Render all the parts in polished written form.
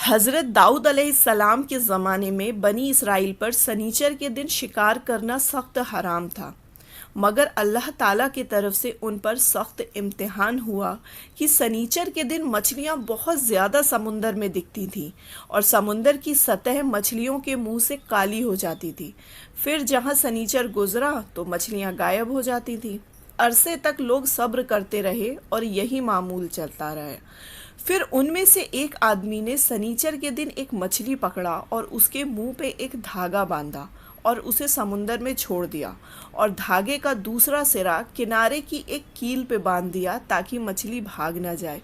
हज़रत दाऊद अलैहिस्सलाम के ज़माने में बनी इसराइल पर सनीचर के दिन शिकार करना सख्त हराम था। मगर अल्लाह ताला की तरफ से उन पर सख्त इम्तिहान हुआ कि सनीचर के दिन मछलियाँ बहुत ज़्यादा समुंदर में दिखती थीं और समुंदर की सतह मछलियों के मुंह से काली हो जाती थी। फिर जहाँ सनीचर गुजरा तो मछलियाँ गायब हो जाती थीं। अरसे तक लोग सब्र करते रहे और यही मामूल चलता रहा। फिर उनमें से एक आदमी ने सनीचर के दिन एक मछली पकड़ा और उसके मुंह पे एक धागा बांधा और उसे समुंदर में छोड़ दिया और धागे का दूसरा सिरा किनारे की एक कील पे बांध दिया ताकि मछली भाग ना जाए।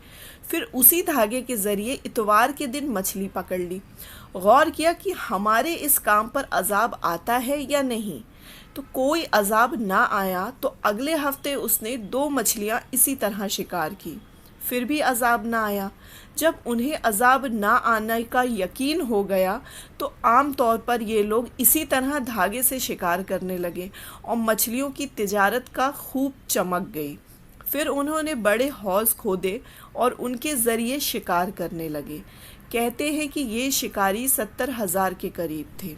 फिर उसी धागे के ज़रिए इतवार के दिन मछली पकड़ ली। गौर किया कि हमारे इस काम पर अजाब आता है या नहीं, तो कोई अजाब ना आया। तो अगले हफ्ते उसने 2 मछलियाँ इसी तरह शिकार की, फिर भी अजाब ना आया। जब उन्हें अजाब ना आने का यकीन हो गया तो आम तौर पर ये लोग इसी तरह धागे से शिकार करने लगे और मछलियों की तिजारत का खूब चमक गई। फिर उन्होंने बड़े हौज़ खोदे और उनके ज़रिए शिकार करने लगे। कहते हैं कि ये शिकारी 70,000 के करीब थे।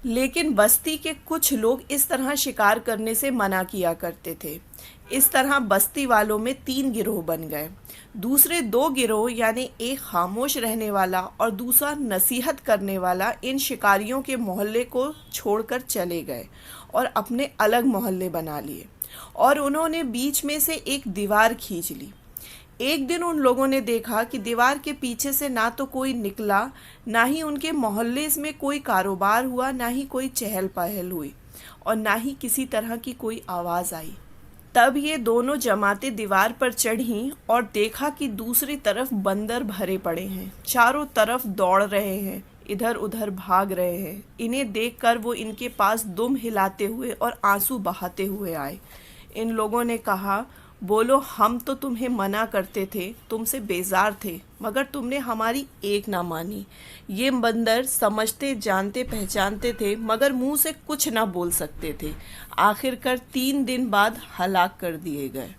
लेकिन बस्ती के कुछ लोग इस तरह शिकार करने से मना किया करते थे। इस तरह बस्ती वालों में 3 गिरोह बन गए। दूसरे 2 गिरोह यानी एक खामोश रहने वाला और दूसरा नसीहत करने वाला इन शिकारियों के मोहल्ले को छोड़कर चले गए और अपने अलग मोहल्ले बना लिए और उन्होंने बीच में से एक दीवार खींच ली। एक दिन उन लोगों ने देखा कि दीवार के पीछे से ना तो कोई निकला, ना ही उनके मोहल्ले में कोई कारोबार हुआ, ना ही कोई चहल पहल हुई और ना ही किसी तरह की कोई आवाज़ आई। तब ये दोनों जमातें दीवार पर चढ़ीं और देखा कि दूसरी तरफ बंदर भरे पड़े हैं, चारों तरफ दौड़ रहे हैं, इधर उधर भाग रहे हैं। इन्हें देखकर वो इनके पास दुम हिलाते हुए और आंसू बहाते हुए आए। इन लोगों ने कहा, बोलो, हम तो तुम्हें मना करते थे, तुमसे बेजार थे, मगर तुमने हमारी एक ना मानी। ये बंदर समझते जानते पहचानते थे मगर मुंह से कुछ ना बोल सकते थे। आखिरकार 3 दिन बाद हलाक कर दिए गए।